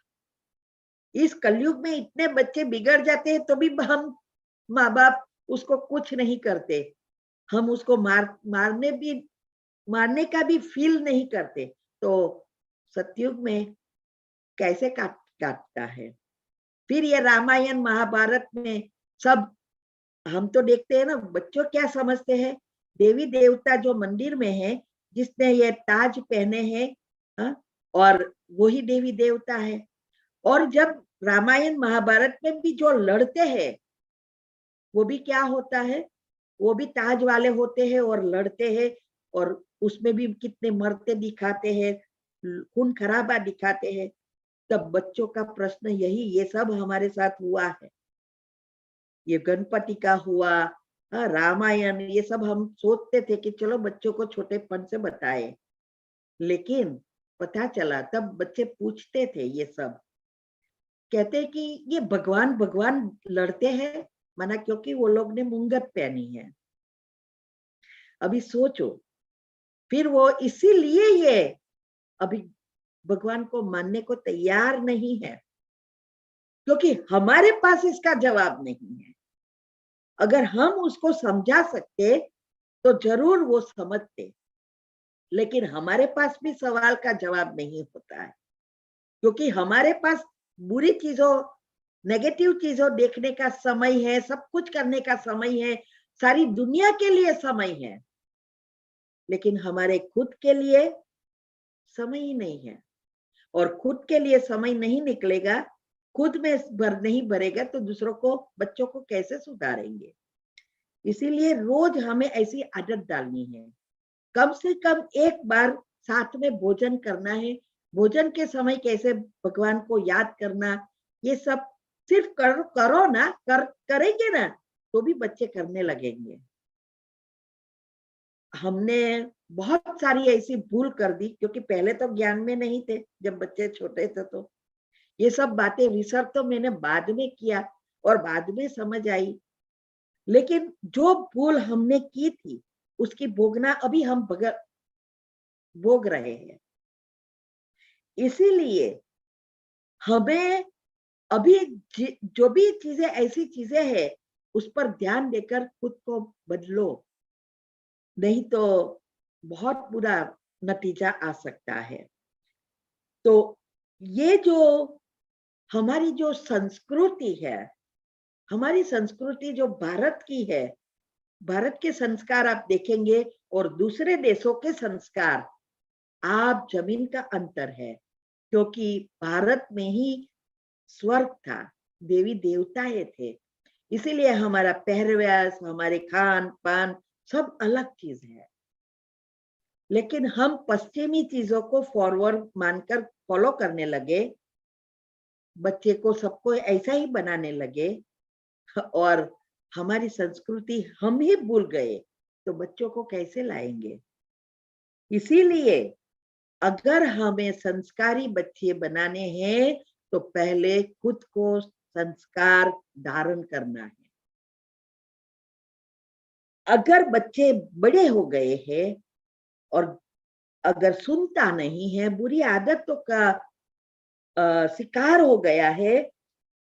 इस कलयुग में इतने बच्चे बिगड़ जाते हैं तो भी हम माँ बाप उसको कुछ नहीं करते, हम उसको मारने का भी फील नहीं करते। तो सतयुग में कैसे काटता है? फिर ये रामायण महाभारत में सब हम तो देखते हैं ना, बच्चों क्या समझते हैं, देवी देवता जो मंदिर में है, जिसने ये ताज पहने हैं, और वही देवी देवता है। और जब रामायण महाभारत में भी जो लड़ते हैं, वो भी क्या होता है, वो भी ताज वाले होते हैं और लड़ते हैं, और उसमें भी कितने मरते दिखाते हैं, खून खराबा दिखाते हैं। तब बच्चों का प्रश्न यही, ये सब हमारे साथ हुआ है, ये गणपति का हुआ, रामायण, ये सब हम सोचते थे कि चलो बच्चों को छोटेपन से बताए, लेकिन पता चला तब बच्चे पूछते थे, ये सब कहते कि ये भगवान भगवान लड़ते हैं, माना क्योंकि वो लोग ने मुंगत पहनी है। अभी सोचो, फिर वो इसीलिए ये अभी भगवान को मानने को तैयार नहीं है, क्योंकि हमारे पास इसका जवाब नहीं है। अगर हम उसको समझा सकते तो जरूर वो समझते, लेकिन हमारे पास भी सवाल का जवाब नहीं होता है, क्योंकि हमारे पास बुरी चीजों, नेगेटिव चीजों देखने का समय है, सब कुछ करने का समय है, सारी दुनिया के लिए समय है, लेकिन हमारे खुद के लिए समय ही नहीं है। और खुद के लिए समय नहीं निकलेगा, खुद में नहीं भरेगा, तो दूसरों को, बच्चों को कैसे सुधारेंगे? इसीलिए रोज हमें ऐसी आदत डालनी है, कम से कम एक बार साथ में भोजन करना है, भोजन के समय कैसे भगवान को याद करना, ये सब सिर्फ करो ना, करेंगे ना तो भी बच्चे करने लगेंगे। हमने बहुत सारी ऐसी भूल कर दी, क्योंकि पहले तो ज्ञान में नहीं थे, जब बच्चे छोटे थे तो ये सब बातें रिसर्च तो मैंने बाद में किया और बाद में समझ आई, लेकिन जो भूल हमने की थी उसकी भोगना अभी हम भोग रहे हैं। इसीलिए हमें अभी जो भी चीजें, ऐसी चीजें हैं, उस पर ध्यान देकर खुद को बदलो, नहीं तो बहुत बुरा नतीजा आ सकता है। तो ये जो हमारी जो संस्कृति है, हमारी संस्कृति जो भारत की है, भारत के संस्कार आप देखेंगे और दूसरे देशों के संस्कार, आप जमीन का अंतर है, क्योंकि भारत में ही स्वर्ग था, देवी देवताएं थे, इसीलिए हमारा पहरवेश, हमारे खान पान सब अलग चीज है। लेकिन हम पश्चिमी चीजों को फॉरवर्ड मानकर फॉलो करने लगे, बच्चे को सबको ऐसा ही बनाने लगे, और हमारी संस्कृति हम ही भूल गए, तो बच्चों को कैसे लाएंगे? इसीलिए अगर हमें संस्कारी बच्चे बनाने हैं तो पहले खुद को संस्कार धारण करना है। अगर बच्चे बड़े हो गए हैं और अगर सुनता नहीं है, बुरी आदतों का शिकार हो गया है,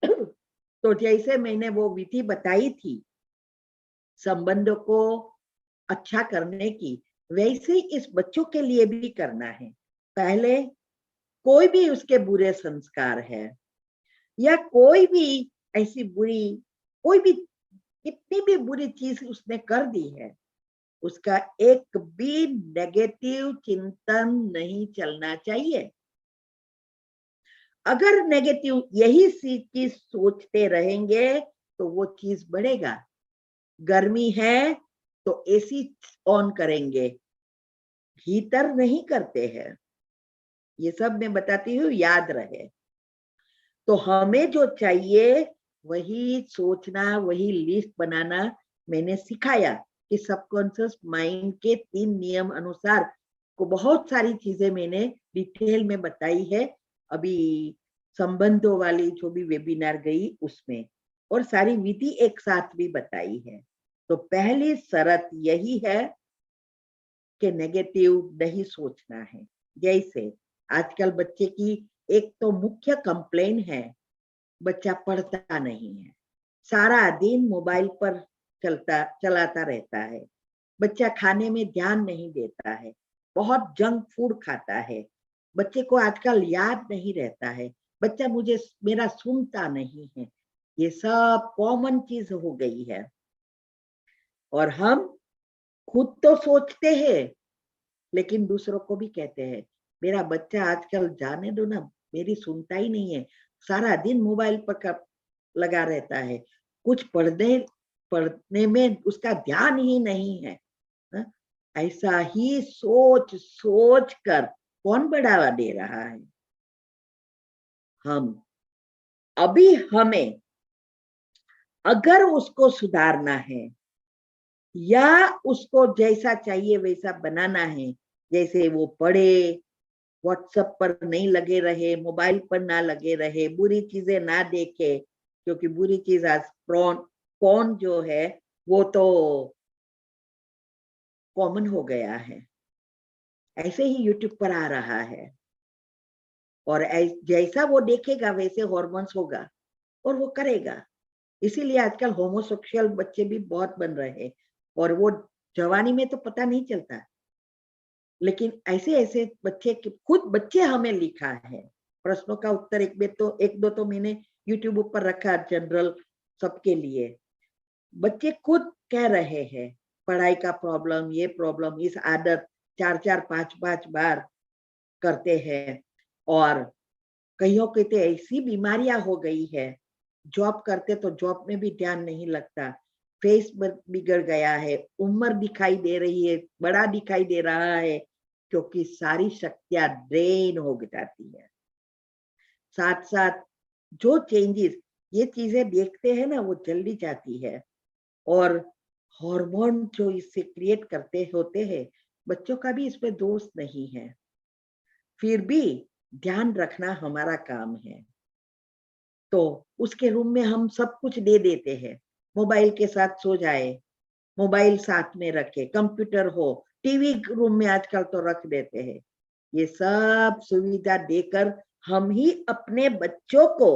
तो जैसे मैंने वो विधि बताई थी संबंधों को अच्छा करने की, वैसे ही इस बच्चों के लिए भी करना है। पहले कोई भी उसके बुरे संस्कार है या कोई भी ऐसी बुरी, कोई भी कितनी भी बुरी चीज उसने कर दी है, उसका एक भी नेगेटिव चिंतन नहीं चलना चाहिए। अगर नेगेटिव यही चीज सोचते रहेंगे तो वो चीज बढ़ेगा। गर्मी है तो एसी ऑन करेंगे, हीटर नहीं करते हैं। ये सब मैं बताती हूँ, याद रहे। तो हमें जो चाहिए वही सोचना, वही लिस्ट बनाना मैंने सिखाया कि सबकॉन्शियस माइंड के 3 नियम अनुसार को बहुत सारी चीजें मैंने डिटेल में बताई है अभी संबंधों वाली जो भी वेबिनार गई उसमें, और सारी विधि एक साथ भी बताई है। तो पहली शर्त यही है कि नेगेटिव नहीं सोचना है। जैसे आजकल बच्चे की एक तो मुख्य कंप्लेन है, बच्चा पढ़ता नहीं है, सारा दिन मोबाइल पर चलाता रहता है, बच्चा खाने में ध्यान नहीं देता है, बहुत जंक फूड खाता है, बच्चे को आजकल याद नहीं रहता है, बच्चा मेरा सुनता नहीं है। ये सब कॉमन चीज हो गई है। और हम खुद तो सोचते हैं लेकिन दूसरों को भी कहते हैं, मेरा बच्चा आजकल जाने दो ना, मेरी सुनता ही नहीं है, सारा दिन मोबाइल पर लगा रहता है, कुछ पढ़ने में उसका ध्यान ही नहीं है। हा? ऐसा ही सोच सोच कर कौन बढ़ावा दे रहा है? हम। अभी हमें अगर उसको सुधारना है या उसको जैसा चाहिए वैसा बनाना है, जैसे वो पढ़े, व्हाट्सएप पर नहीं लगे रहे, मोबाइल पर ना लगे रहे, बुरी चीजें ना देखे, क्योंकि बुरी चीज आज फोन जो है वो तो कॉमन हो गया है, ऐसे ही यूट्यूब पर आ रहा है, और जैसा वो देखेगा वैसे हॉर्मोन्स होगा और वो करेगा। इसीलिए आजकल होमोसेक्सुअल बच्चे भी बहुत बन रहे हैं, और वो जवानी में तो पता नहीं चलता, लेकिन ऐसे ऐसे बच्चे खुद बच्चे हमें लिखा है प्रश्नों का उत्तर, एक दो तो मैंने यूट्यूब पर रखा जनरल सबके लिए। बच्चे खुद कह रहे हैं पढ़ाई का प्रॉब्लम, ये प्रॉब्लम, इस आदत 4-4 5-5 बार करते हैं, और कईयों की तो ऐसी बीमारियां हो गई है, जॉब करते तो जॉब में भी ध्यान नहीं लगता, फेस बिगड़ गया है, उम्र दिखाई दे रही है, बड़ा दिखाई दे रहा है, क्योंकि सारी शक्तियां ड्रेन हो जाती है। साथ साथ जो चेंजेस ये चीजें देखते हैं ना, वो जल्दी जाती है, और हार्मोन जो इससे क्रिएट करते होते हैं, बच्चों का भी इसमें दोष नहीं है, फिर भी ध्यान रखना हमारा काम है। तो उसके रूम में हम सब कुछ दे देते हैं, मोबाइल के साथ सो जाए, मोबाइल साथ में रखे, कंप्यूटर हो, टीवी रूम में आजकल तो रख देते हैं। ये सब सुविधा देकर हम ही अपने बच्चों को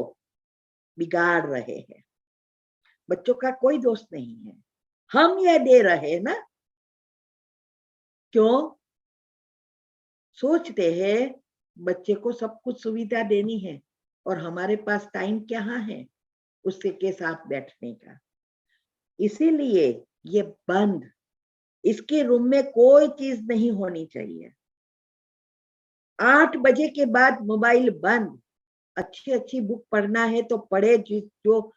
बिगाड़ रहे हैं। बच्चों का कोई दोष नहीं है, हम ये दे रहे हैं ना। क्यों? सोचते हैं बच्चे को सब कुछ सुविधा देनी है, और हमारे पास टाइम कहाँ है उसके के साथ बैठने का। इसीलिए ये बंद, इसके रूम में कोई चीज नहीं होनी चाहिए। 8 बजे के बाद मोबाइल बंद। अच्छी अच्छी बुक पढ़ना है तो पढ़े, जो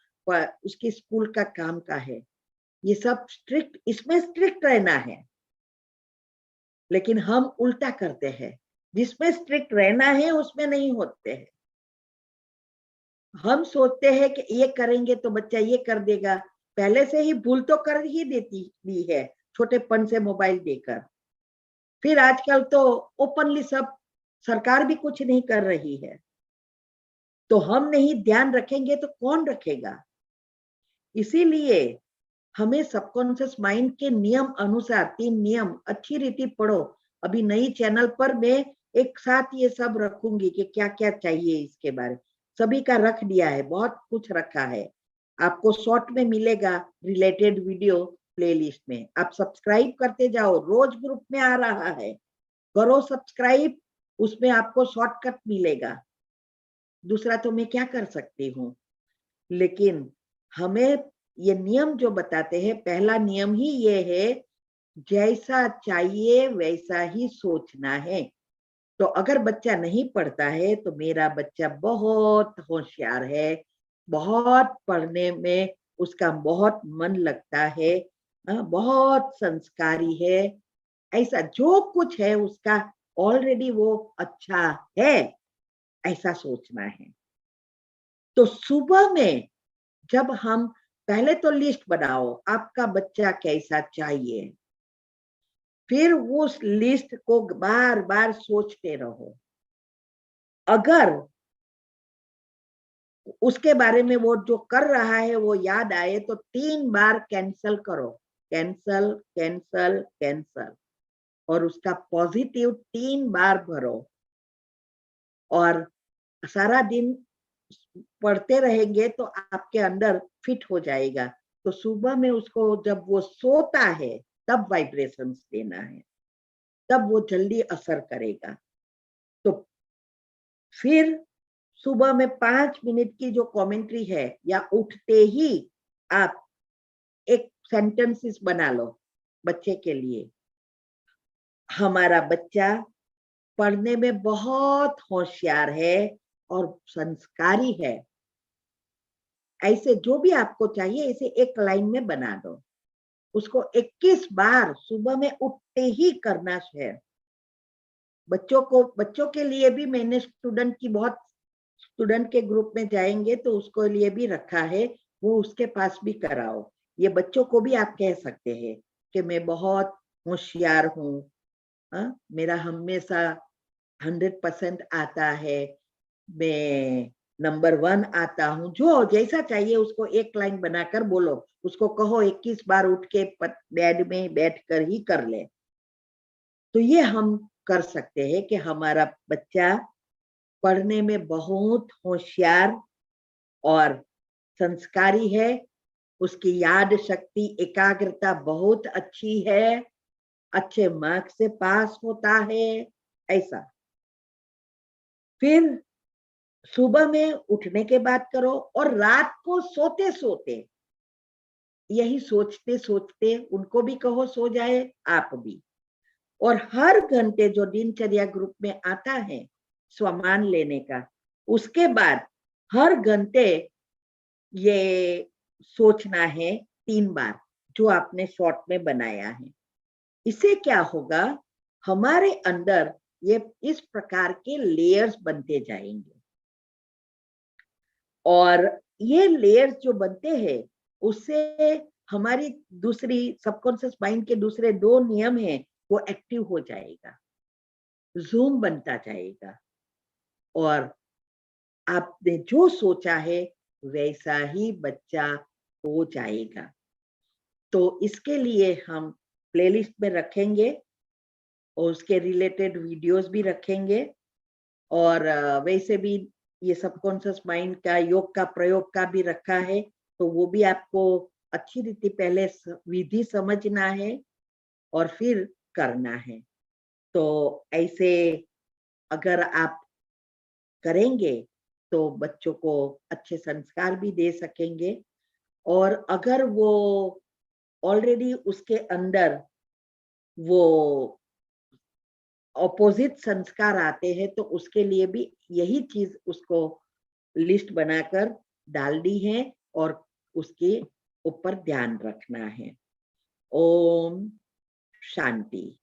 उसकी स्कूल का काम का है। ये सब स्ट्रिक्ट, इसमें स्ट्रिक्ट रहना है, लेकिन हम उल्टा करते हैं, जिसमें स्ट्रिक्ट रहना है उसमें नहीं होते हैं। हम सोचते हैं कि ये करेंगे तो बच्चा ये कर देगा, पहले से ही भूल तो कर ही देती भी है छोटेपन से मोबाइल देकर। फिर आजकल तो ओपनली सब, सरकार भी कुछ नहीं कर रही है, तो हम नहीं ध्यान रखेंगे तो कौन रखेगा? इसीलिए हमें सबकॉन्शियस माइंड के नियम अनुसार 3 नियम अच्छी रीति पढ़ो। अभी नई चैनल पर मैं एक साथ ये सब रखूंगी कि क्या क्या चाहिए इसके बारे, सभी का रख दिया है, बहुत कुछ रखा है। आपको शॉर्ट में मिलेगा रिलेटेड वीडियो प्लेलिस्ट में, आप सब्सक्राइब करते जाओ, रोज ग्रुप में आ रहा है, करो सब्सक्राइब, उसमें आपको शॉर्टकट मिलेगा। दूसरा तो मैं क्या कर सकती हूँ, लेकिन हमें ये नियम जो बताते हैं, पहला नियम ही ये है, जैसा चाहिए वैसा ही सोचना है। तो अगर बच्चा नहीं पढ़ता है तो मेरा बच्चा बहुत होशियार है, बहुत पढ़ने में उसका बहुत मन लगता है, बहुत संस्कारी है, ऐसा जो कुछ है उसका ऑलरेडी वो अच्छा है, ऐसा सोचना है। तो सुबह में जब हम पहले तो लिस्ट बनाओ, आपका बच्चा कैसा चाहिए, फिर उस लिस्ट को बार बार सोचते रहो। अगर उसके बारे में वो जो कर रहा है वो याद आए तो 3 बार कैंसल करो, कैंसल कैंसल कैंसल, और उसका पॉजिटिव 3 बार भरो, और सारा दिन पढ़ते रहेंगे तो आपके अंदर फिट हो जाएगा। तो सुबह में उसको जब वो सोता है तब वाइब्रेशंस देना है, तब वो जल्दी असर करेगा। तो फिर सुबह में 5 मिनट की जो कमेंट्री है, या उठते ही आप एक सेंटेंसेस बना लो बच्चे के लिए। हमारा बच्चा पढ़ने में बहुत होशियार है और संस्कारी है, ऐसे जो भी आपको चाहिए इसे एक लाइन में बना दो। उसको 21 बार सुबह में उठते ही करना है। बच्चों के लिए भी मैंने स्टूडेंट के ग्रुप में जाएंगे तो उसको लिए भी रखा है, वो उसके पास भी कराओ। ये बच्चों को भी आप कह सकते हैं कि मैं बहुत होशियार हूँ, मेरा हमेशा 100% आता है, मैं नंबर 1 आता हूँ, जो जैसा चाहिए उसको एक लाइन बनाकर बोलो। उसको कहो 21 बार उठ के बेड में बैठकर ही कर ले। तो ये हम कर सकते हैं कि हमारा बच्चा पढ़ने में बहुत होशियार और संस्कारी है, उसकी याद शक्ति एकाग्रता बहुत अच्छी है, अच्छे मार्क्स से पास होता है, ऐसा। फिर सुबह में उठने के बाद करो, और रात को सोते सोते यही सोचते सोचते उनको भी कहो सो जाए, आप भी। और हर घंटे जो दिनचर्या ग्रुप में आता है स्वमान लेने का, उसके बाद हर घंटे ये सोचना है 3 बार जो आपने शॉर्ट में बनाया है। इससे क्या होगा, हमारे अंदर ये इस प्रकार के लेयर्स बनते जाएंगे, और ये लेयर्स जो बनते हैं उससे हमारी दूसरी सबकॉन्शियस माइंड के दूसरे 2 नियम हैं वो एक्टिव हो जाएगा, जूम बनता जाएगा, और आपने जो सोचा है वैसा ही बच्चा हो जाएगा। तो इसके लिए हम प्लेलिस्ट में रखेंगे और उसके रिलेटेड वीडियोस भी रखेंगे, और वैसे भी ये सबकॉन्शियस माइंड का योग का प्रयोग का भी रखा है, तो वो भी आपको अच्छी रीति पहले विधि समझना है और फिर करना है। तो ऐसे अगर आप करेंगे तो बच्चों को अच्छे संस्कार भी दे सकेंगे, और अगर वो ऑलरेडी उसके अंदर वो ऑपोजिट संस्कार आते हैं तो उसके लिए भी यही चीज उसको लिस्ट बनाकर डाल दी है, और उसके ऊपर ध्यान रखना है। ओम शांति।